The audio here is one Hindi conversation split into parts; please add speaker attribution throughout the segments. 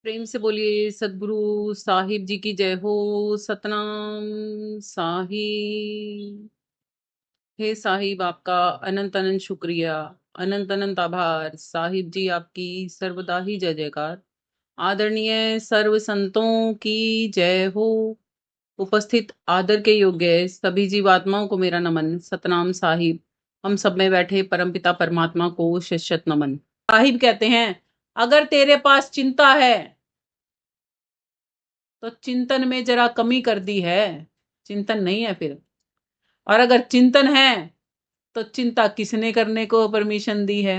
Speaker 1: प्रेम से बोलिए सदगुरु साहिब जी की जय हो। सतनाम साहिब। हे साहिब, आपका अनंत अनंत शुक्रिया, अनंत अनंत आभार। साहिब जी, आपकी सर्वदा ही जय जयकार। आदरणीय सर्व संतों की जय हो। उपस्थित आदर के योग्य सभी जीवात्माओं को मेरा नमन। सतनाम साहिब। हम सब में बैठे परमपिता परमात्मा को शत शत नमन। साहिब कहते हैं, अगर तेरे पास चिंता है तो चिंतन में जरा कमी कर दी है। चिंतन नहीं है फिर। और अगर चिंतन है तो चिंता किसने करने को परमिशन दी है?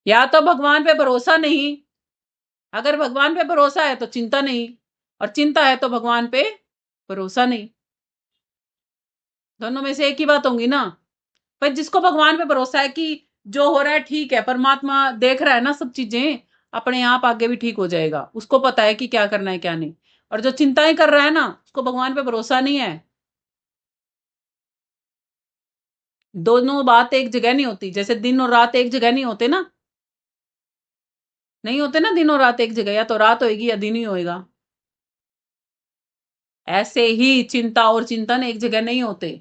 Speaker 1: या तो भगवान पे भरोसा नहीं। अगर भगवान पे भरोसा है तो चिंता नहीं, और चिंता है तो भगवान पे भरोसा नहीं। दोनों में से एक ही बात होंगी ना। पर जिसको भगवान पे भरोसा है कि जो हो रहा है ठीक है, परमात्मा देख रहा है ना सब चीजें, अपने आप आगे भी ठीक हो जाएगा। उसको पता है कि क्या करना है क्या नहीं। और जो चिंताएं कर रहा है ना, उसको भगवान पे भरोसा नहीं है। दोनों बात एक जगह नहीं होती। जैसे दिन और रात एक जगह नहीं होते ना। नहीं होते ना दिन और रात एक जगह। या तो रात होएगी या दिन ही होएगा। ऐसे ही चिंता और चिंतन एक जगह नहीं होते।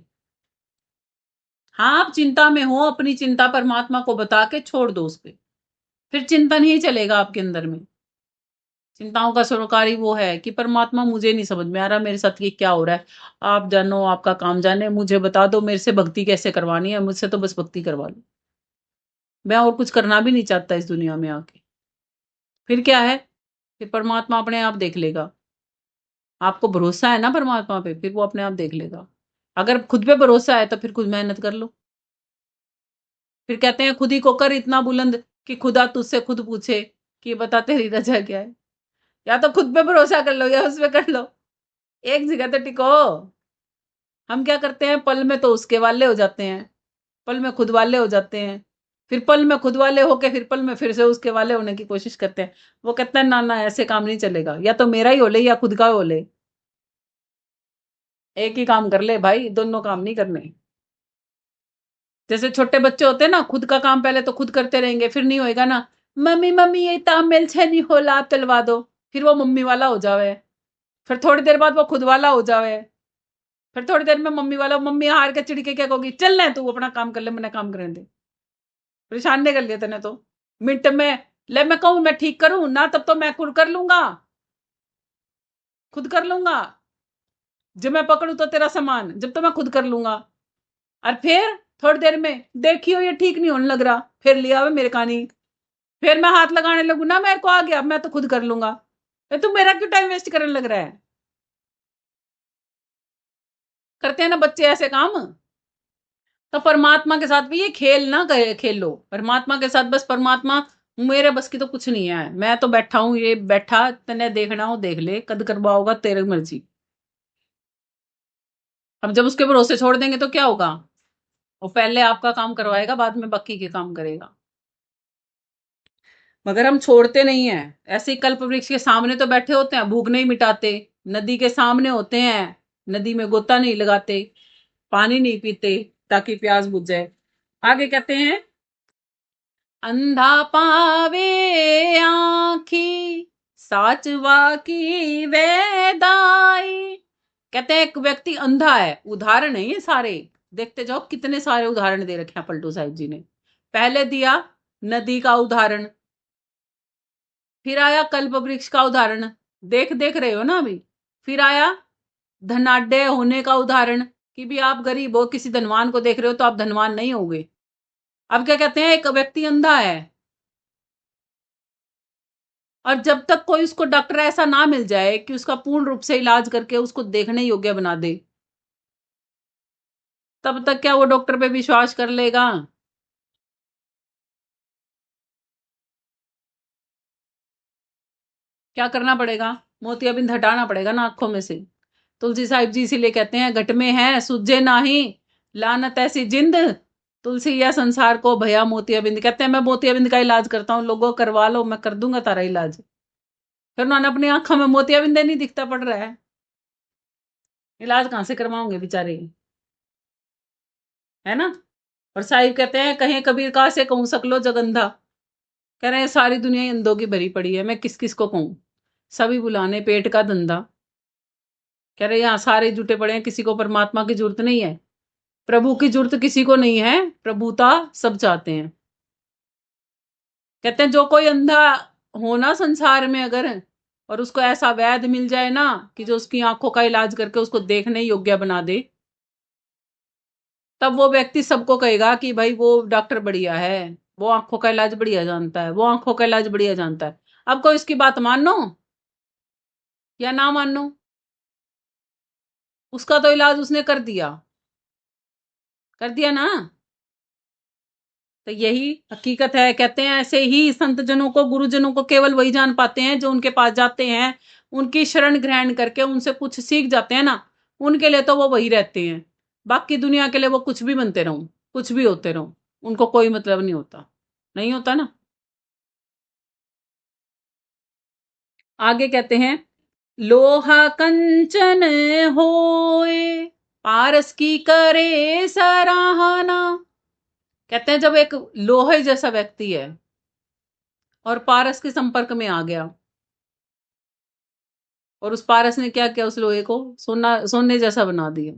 Speaker 1: हाँ, आप चिंता में हो, अपनी चिंता परमात्मा को बता के छोड़ दो उस पे। फिर चिंतन ही चलेगा आपके अंदर में। चिंताओं का सरोकारी वो है कि परमात्मा, मुझे नहीं समझ में आ रहा मेरे साथ ये क्या हो रहा है। आप जानो, आपका काम जाने, मुझे बता दो मेरे से भक्ति कैसे करवानी है। मुझसे तो बस भक्ति करवा लो। मैं और कुछ करना भी नहीं चाहता इस दुनिया में आके। फिर क्या है? फिर परमात्मा अपने आप देख लेगा। आपको भरोसा है ना परमात्मा पे, फिर वो अपने आप देख लेगा। अगर खुद पे भरोसा है तो फिर खुद मेहनत कर लो। फिर कहते हैं, खुद ही को कर इतना बुलंद कि खुदा तुझसे खुद पूछे कि बता तेरी रजा क्या है। या तो खुद पे भरोसा कर लो या उस पे कर लो। एक जगह तो टिको। हम क्या करते हैं, पल में तो उसके वाले हो जाते हैं, पल में खुद वाले हो जाते हैं। फिर पल में खुद वाले होके फिर पल में फिर से उसके वाले होने की कोशिश करते हैं। वो कहता है, ना ना, ऐसे काम नहीं चलेगा। या तो मेरा ही हो ले या खुद का हो ले। एक ही काम कर ले भाई, दोनों काम नहीं करने। जैसे छोटे बच्चे होते हैं ना, खुद का काम पहले तो खुद करते रहेंगे, फिर नहीं होएगा ना, मम्मी मम्मी ये ताममेल छे नहीं होला, आप चलवा दो। फिर वो मम्मी वाला हो जावे। फिर थोड़ी देर बाद वो खुद वाला हो जावे। फिर थोड़ी देर में मम्मी वाला, मम्मी हार के चिड़के क्या कहोगी, चल ना तू अपना काम कर ले, मैंने काम करने दे। परेशान नहीं कर लिया तेने तो। मिनट में ले, मैं कहूं मैं ठीक करूं ना, तब तो मैं खुद कर लूंगा। खुद कर लूंगा। जब मैं पकड़ू तो तेरा सामान, जब तो मैं खुद कर लूंगा। और फिर थोड़ी देर में देखियो ये ठीक नहीं होने लग रहा, फिर लिया हुआ मेरे कानी। फिर मैं हाथ लगाने लगू ना, मेरे को आ गया, मैं तो खुद कर लूंगा। तू मेरा क्यों टाइम वेस्ट करने लग रहा है? करते हैं ना बच्चे ऐसे काम। तो परमात्मा के साथ भी ये खेल ना खेलो। परमात्मा के साथ बस परमात्मा, मेरे बस की तो कुछ नहीं है, मैं तो बैठा हूं, ये बैठा, तने देखना हो देख ले, कद करवा होगा तेरी मर्जी। अब जब उसके भरोसे छोड़ देंगे तो क्या होगा? वो पहले आपका काम करवाएगा, बाद में बाकी के काम करेगा। मगर हम छोड़ते नहीं है। ऐसे ही कल्प वृक्ष के सामने तो बैठे होते हैं, भूख नहीं मिटाते। नदी के सामने होते हैं, नदी में गोता नहीं लगाते, पानी नहीं पीते ताकि प्यास बुझ जाए। आगे कहते हैं, अंधा पावे आंखी साचवा की वेदाई। कहते हैं, एक व्यक्ति अंधा है, उदाहरण है ये सारे। देखते जाओ कितने सारे उदाहरण दे रखे हैं पलटू साहिब जी ने। पहले दिया नदी का उदाहरण, फिर आया कल्प वृक्ष का उदाहरण, देख देख रहे हो ना अभी। फिर आया धनाढ्य होने का उदाहरण, कि भी आप गरीब हो, किसी धनवान को देख रहे हो तो आप धनवान नहीं होगे। अब क्या कहते हैं, एक व्यक्ति अंधा है, और जब तक कोई उसको डॉक्टर ऐसा ना मिल जाए कि उसका पूर्ण रूप से इलाज करके उसको देखने योग्य बना दे, तब तक क्या वो डॉक्टर पे विश्वास कर लेगा? क्या करना पड़ेगा? मोतियाबिंद हटाना पड़ेगा ना आंखों में से। तुलसी साहिब जी इसीलिए कहते हैं, घट में है सूझे नाही, लानत ऐसी जिंद, तुलसी या संसार को भया मोतियाबिंद। कहते हैं, मैं मोतियाबिंद का इलाज करता हूँ, लोगों करवा लो, मैं कर दूंगा तारा इलाज। फिर उन्होंने अपनी आंखों में मोतियाबिंद नहीं दिखता पड़ रहा है, इलाज कहां से करवाओगे बेचारे? है ना। और साहिब कहते हैं, कहीं कबीर का से कहूं सकलो जगंधा। कह रहे हैं सारी दुनिया ही अंधों की भरी पड़ी है, मैं किस किस को कहूं, सभी बुलाने पेट का धंधा। कह रहे यहाँ सारे जुटे पड़े हैं, किसी को परमात्मा की जरूरत नहीं है, प्रभु की जरूरत किसी को नहीं है, प्रभुता सब चाहते हैं। कहते हैं जो कोई अंधा हो ना संसार में अगर, और उसको ऐसा वैद्य मिल जाए ना कि जो उसकी आंखों का इलाज करके उसको देखने योग्य बना दे, तब वो व्यक्ति सबको कहेगा कि भाई वो डॉक्टर बढ़िया है, वो आंखों का इलाज बढ़िया जानता है, वो आंखों का इलाज बढ़िया जानता है। अब कोई इसकी बात मानो या ना मानो, उसका तो इलाज उसने कर दिया ना। तो यही हकीकत है। कहते हैं ऐसे ही संत जनों को, गुरुजनों को केवल वही जान पाते हैं जो उनके पास जाते हैं, उनकी शरण ग्रहण करके उनसे कुछ सीख जाते हैं ना, उनके लिए तो वो वही रहते हैं। बाकी दुनिया के लिए वो कुछ भी बनते रहो, कुछ भी होते रहो, उनको कोई मतलब नहीं होता, नहीं होता ना। आगे कहते हैं लोहा कंचन होए पारस की करे सराहना। कहते हैं जब एक लोहे जैसा व्यक्ति है और पारस के संपर्क में आ गया, और उस पारस ने क्या किया, उस लोहे को सोने जैसा बना दिया,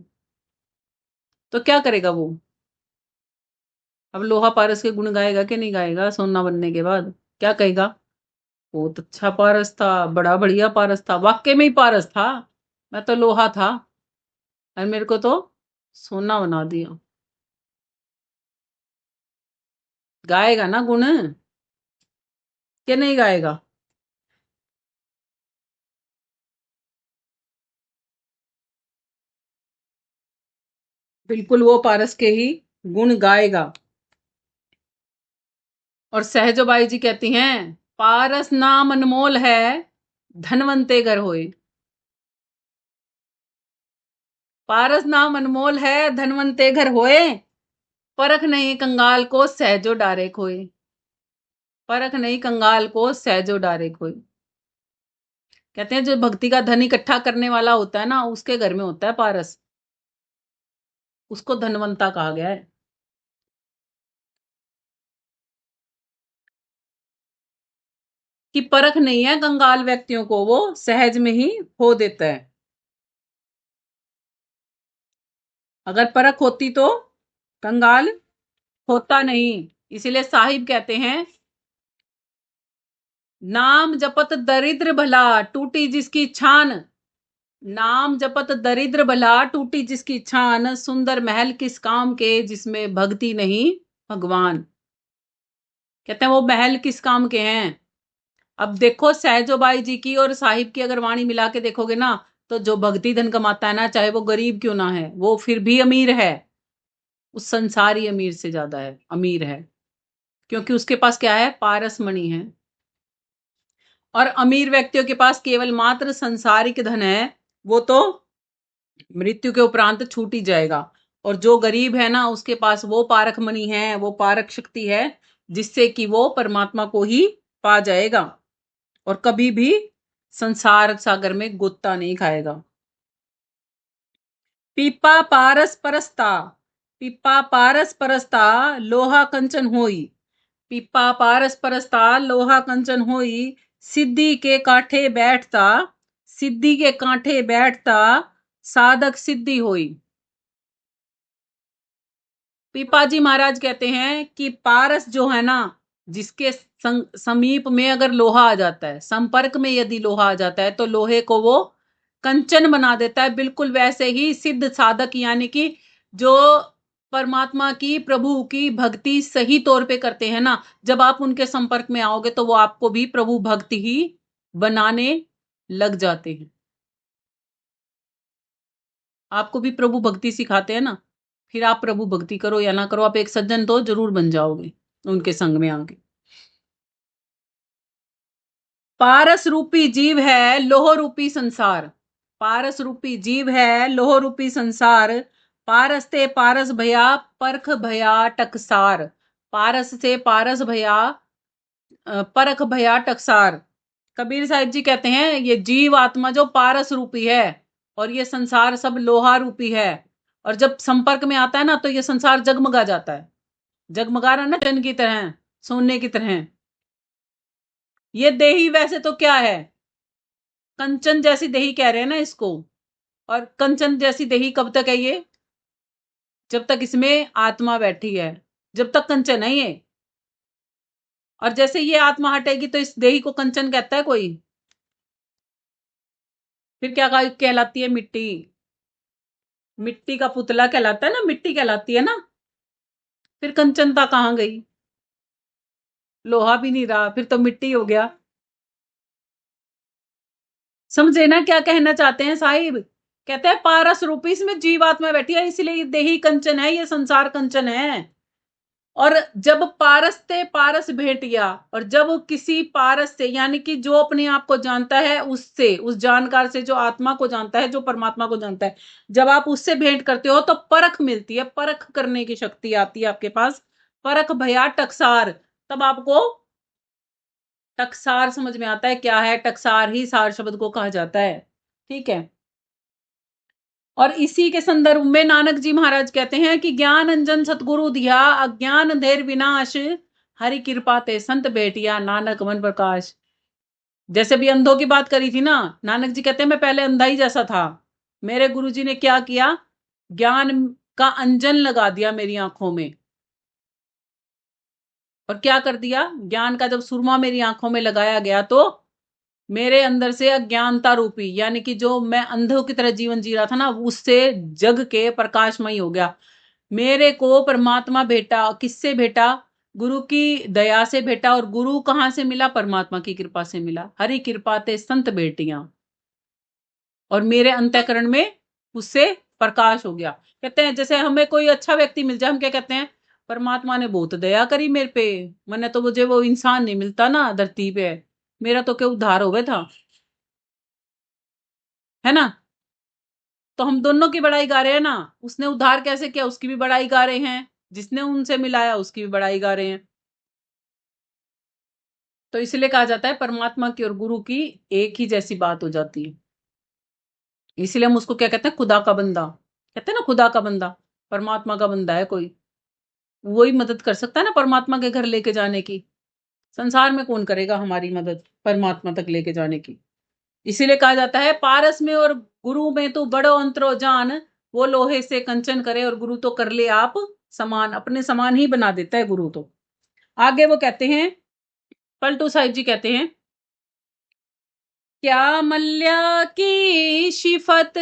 Speaker 1: तो क्या करेगा वो? अब लोहा पारस के गुण गाएगा कि नहीं गाएगा? सोना बनने के बाद क्या कहेगा? बहुत अच्छा पारस था, बड़ा बढ़िया पारस था, वाकई में ही पारस था, मैं तो लोहा था और मेरे को तो सोना बना दिया। गाएगा ना गुण, कि नहीं गाएगा? बिल्कुल वो पारस के ही गुण गाएगा। और सहजोबाई जी कहती हैं पारस नाम अनमोल है, धनवंते घर होए। पारस नाम अनमोल है, धनवंते घर होए, परख नहीं कंगाल को सहजो डारे खोए। परख नहीं कंगाल को सहजो डारे खोए। कहते हैं जो भक्ति का धन इकट्ठा करने वाला होता है ना, उसके घर में होता है पारस, उसको धनवंता कहा गया है। कि परख नहीं है कंगाल व्यक्तियों को, वो सहज में ही हो देता है। अगर परख होती तो कंगाल होता नहीं। इसीलिए साहिब कहते हैं नाम जपत दरिद्र भला टूटी जिसकी छान। नाम जपत दरिद्र भला टूटी जिसकी छान, सुंदर महल किस काम के जिसमें भक्ति नहीं भगवान। कहते हैं वो महल किस काम के हैं? अब देखो सहजोबाई जी की और साहिब की अगर वाणी मिला के देखोगे ना, तो जो भक्ति धन कमाता है ना, चाहे वो गरीब क्यों ना है, वो फिर भी अमीर है, उस संसारी अमीर से ज्यादा है, अमीर है, क्योंकि उसके पास क्या है? पारस मणि है। और अमीर व्यक्तियों के पास केवल मात्र संसारिक धन है, वो तो मृत्यु के उपरांत छूट ही जाएगा। और जो गरीब है ना, उसके पास वो पारक मणि है, वो पारक शक्ति है, जिससे कि वो परमात्मा को ही पा जाएगा और कभी भी संसार सागर में गोता नहीं खाएगा। पीपा पारस परस्ता, पीपा पारस परस्ता लोहा कंचन होई। पीपा पारस परस्ता लोहा कंचन होई, सिद्धि के कांठे बैठता, सिद्धि के कांठे बैठता साधक सिद्धि होई। पीपाजी महाराज कहते हैं कि पारस जो है ना, जिसके समीप में अगर लोहा आ जाता है, संपर्क में यदि लोहा आ जाता है, तो लोहे को वो कंचन बना देता है। बिल्कुल वैसे ही सिद्ध साधक, यानी कि जो परमात्मा की, प्रभु की भक्ति सही तौर पे करते हैं ना, जब आप उनके संपर्क में आओगे तो वो आपको भी प्रभु भक्ति ही बनाने लग जाते हैं। आपको भी प्रभु भक्ति सिखाते हैं ना, फिर आप प्रभु भक्ति करो या ना करो, आप एक सज्जन तो जरूर बन जाओगे उनके संग में आके। पारस रूपी जीव है लोह रूपी संसार। पारस रूपी जीव है लोह रूपी संसार, पारस ते पारस भया परख भया टकसार। पारस से पारस भया परख भया टकसार। कबीर साहिब जी कहते हैं ये जीव आत्मा जो पारस रूपी है, और ये संसार सब लोहा रूपी है, और जब संपर्क में आता है ना, तो ये संसार जगमगा जाता है। जगमगा रहा है ना, चंद की तरह, सोने की तरह। ये देही वैसे तो क्या है, कंचन जैसी देही कह रहे हैं ना इसको। और कंचन जैसी देही कब तक है ये, जब तक इसमें आत्मा बैठी है, जब तक कंचन है ये। और जैसे ये आत्मा हटेगी तो इस देही को कंचन कहता है कोई? फिर क्या कहलाती है? मिट्टी। मिट्टी का पुतला कहलाता है ना, मिट्टी कहलाती है ना। फिर कंचनता कहाँ गई? लोहा भी नहीं रहा, फिर तो मिट्टी हो गया। समझे ना क्या कहना चाहते हैं साहिब? कहते हैं पारस रूपी इसमें जीवात्मा बैठी है, इसलिए ये देही कंचन है, ये संसार कंचन है। और जब पारस से पारस भेंट गया, और जब किसी पारस से यानी कि जो अपने आप को जानता है उससे, उस जानकार से जो आत्मा को जानता है, जो परमात्मा को जानता है, जब आप उससे भेंट करते हो तो परख मिलती है, परख करने की शक्ति आती है आपके पास। परख भया टकसार, तब आपको टकसार समझ में आता है क्या है। टकसार ही सार शब्द को कहा जाता है। ठीक है। और इसी के संदर्भ में नानक जी महाराज कहते हैं कि ज्ञान अंजन सतगुरु दिया, अज्ञान अंधेर विनाश, हरि कृपा ते संत बेटिया, नानक मन प्रकाश। जैसे भी अंधों की बात करी थी ना, नानक जी कहते हैं मैं पहले अंधा ही जैसा था, मेरे गुरुजी ने क्या किया, ज्ञान का अंजन लगा दिया मेरी आंखों में। और क्या कर दिया, ज्ञान का जब सुरमा मेरी आंखों में लगाया गया तो मेरे अंदर से अज्ञानता रूपी, यानी कि जो मैं अंधों की तरह जीवन जी रहा था ना, उससे जग के प्रकाशमय हो गया। मेरे को परमात्मा भेटा, किससे भेटा? गुरु की दया से भेटा। और गुरु कहां से मिला? परमात्मा की कृपा से मिला। हरि कृपा ते संत बेटियां। और मेरे अंतःकरण में उससे प्रकाश हो गया। कहते हैं जैसे हमें कोई अच्छा व्यक्ति मिल जाए, हम क्या कहते हैं? परमात्मा ने बहुत दया करी मेरे पे, मैंने तो मुझे वो इंसान नहीं मिलता ना धरती पे, मेरा तो क्या उद्धार हो गया था, है ना। तो हम दोनों की बड़ाई गा रहे हैं ना। उसने उद्धार कैसे किया, उसकी भी बड़ाई गा रहे हैं, जिसने उनसे मिलाया उसकी भी बड़ाई गा रहे हैं। तो इसलिए कहा जाता है परमात्मा की और गुरु की एक ही जैसी बात हो जाती है। इसलिए हम उसको क्या कहते हैं? खुदा का बंदा। कहते हैं ना खुदा का बंदा, परमात्मा का बंदा है कोई, वही मदद कर सकता है ना परमात्मा के घर लेके जाने की। संसार में कौन करेगा हमारी मदद परमात्मा तक लेके जाने की? इसीलिए कहा जाता है पारस में और गुरु में तो बड़ो अंतरो जान, वो लोहे से कंचन करे और गुरु तो कर ले आप समान, अपने समान ही बना देता है गुरु तो। आगे वो कहते हैं, पलटू साहिब जी कहते हैं, क्या मल्ल्या की शिफत,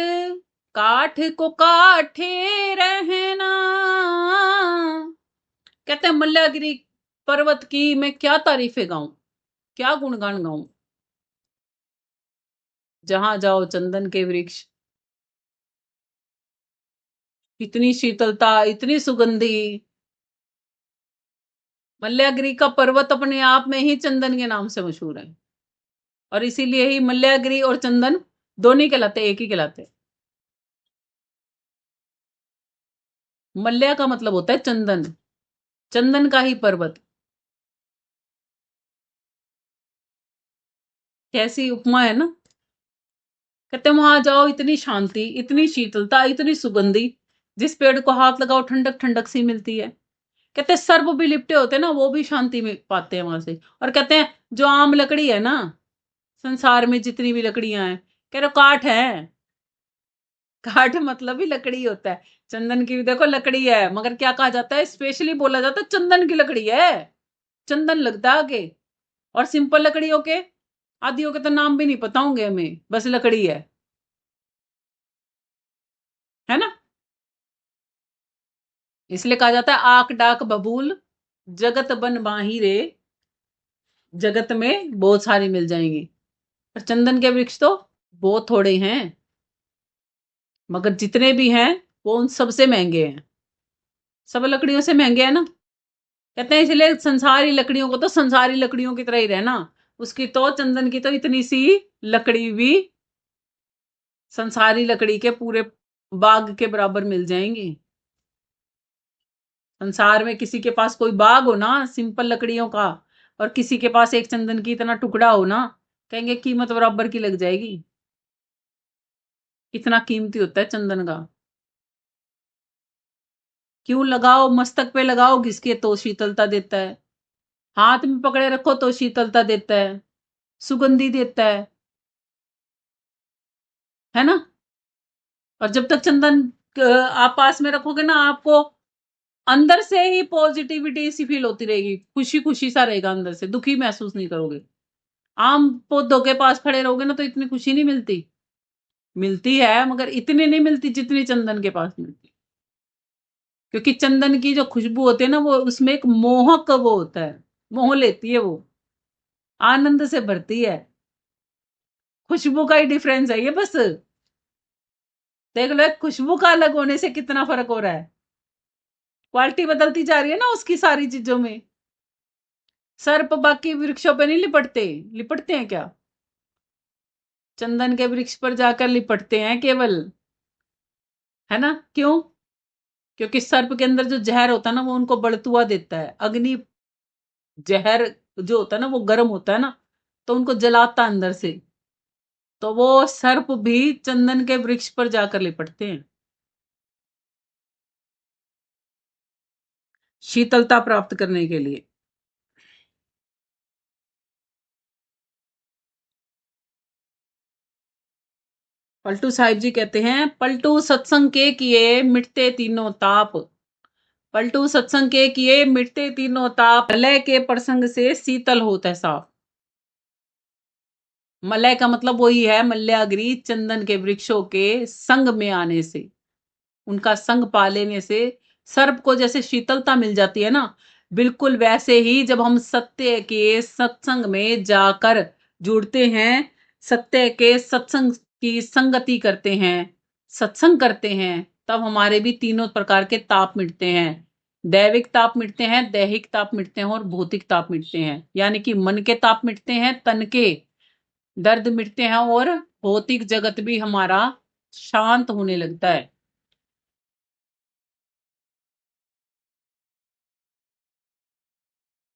Speaker 1: काठ को काठे रहना। कहते हैं मल्लागिरी पर्वत की मैं क्या तारीफें गाऊं, क्या गुणगान गाऊं। जहां जाओ चंदन के वृक्ष, इतनी शीतलता, इतनी सुगंधी। मल्लागिरी का पर्वत अपने आप में ही चंदन के नाम से मशहूर है। और इसीलिए ही मल्लागिरी और चंदन दोनों ही कहलाते, एक ही कहलाते। मल्ल्या का मतलब होता है चंदन, चंदन का ही पर्वत। कैसी उपमा है ना। कहते हैं वहां जाओ, इतनी शांति, इतनी शीतलता, इतनी सुगंधी, जिस पेड़ को हाथ लगाओ ठंडक ठंडक सी मिलती है। कहते हैं सर्प भी लिपटे होते हैं ना, वो भी शांति में पाते हैं वहां से। और कहते हैं जो आम लकड़ी है ना, संसार में जितनी भी लकड़ियां हैं, कह रहे काठ है। काठ मतलब ही लकड़ी होता है। चंदन की भी देखो लकड़ी है, मगर क्या कहा जाता है, स्पेशली बोला जाता है चंदन की लकड़ी है। चंदन लगता है आगे। और सिंपल लकड़ियों के, आदियों के तो नाम भी नहीं पता होंगे हमें, बस लकड़ी है ना। इसलिए कहा जाता है आक डाक बबूल, जगत बन बाही रे, जगत में बहुत सारी मिल जाएंगी। पर चंदन के वृक्ष तो बहुत थोड़े हैं, मगर जितने भी हैं वो उन सबसे महंगे हैं, सब लकड़ियों से महंगे हैं ना। कहते हैं इसलिए संसारी लकड़ियों को तो संसारी लकड़ियों की तरह ही रहना। उसकी तो चंदन की तो इतनी सी लकड़ी भी संसारी लकड़ी के पूरे बाग के बराबर मिल जाएंगी। संसार में किसी के पास कोई बाग हो ना सिंपल लकड़ियों का, और किसी के पास एक चंदन की इतना टुकड़ा हो ना, कहेंगे कीमत बराबर की लग जाएगी। इतना कीमती होता है चंदन का। क्यों लगाओ, मस्तक पे लगाओ घिसके तो शीतलता देता है, हाथ में पकड़े रखो तो शीतलता देता है। सुगंधी देता है ना। और जब तक चंदन आप पास में रखोगे ना, आपको अंदर से ही पॉजिटिविटी सी फील होती रहेगी, खुशी खुशी सा रहेगा, अंदर से दुखी महसूस नहीं करोगे। आम पौधों के पास खड़े रहोगे ना तो इतनी खुशी नहीं मिलती, मिलती है मगर इतनी नहीं मिलती जितनी चंदन के पास मिलती। क्योंकि चंदन की जो खुशबू होती है ना, वो उसमें एक मोहक वो होता है, मोह लेती है, वो आनंद से भरती है। खुशबू का ही डिफरेंस है ये बस। देख लो, एक खुशबू का अलग होने से कितना फर्क हो रहा है, क्वालिटी बदलती जा रही है ना उसकी सारी चीजों में। सर्प बाकी वृक्षों पे नहीं लिपटते, लिपटते हैं क्या? चंदन के वृक्ष पर जाकर लिपटते हैं केवल, है ना। क्यों? क्योंकि सर्प के अंदर जो जहर होता है ना, वो उनको बढ़तुआ देता है। अग्नि जहर जो होता है ना, वो गर्म होता है ना, तो उनको जलाता है अंदर से। तो वो सर्प भी चंदन के वृक्ष पर जाकर लिपटते हैं, शीतलता प्राप्त करने के लिए। पलटू साहिब जी कहते हैं, पलटू सत्संग के किए मिटते तीनों ताप। पलटू सत्संग के किए मिटते तीनों ताप, मलय के प्रसंग से शीतल होता है साफ। मलय का मतलब वही है मल्याग्री, चंदन के वृक्षों के संग में आने से, उनका संग पा लेने से सर्प को जैसे शीतलता मिल जाती है ना, बिल्कुल वैसे ही जब हम सत्य के सत्संग में जाकर जुड़ते हैं, सत्य के सत्संग की संगति करते हैं, सत्संग करते हैं, तब हमारे भी तीनों प्रकार के ताप मिटते हैं। दैविक ताप मिटते हैं, दैहिक ताप मिटते हैं, और भौतिक ताप मिटते हैं। यानी कि मन के ताप मिटते हैं, तन के दर्द मिटते हैं, और भौतिक जगत भी हमारा शांत होने लगता है।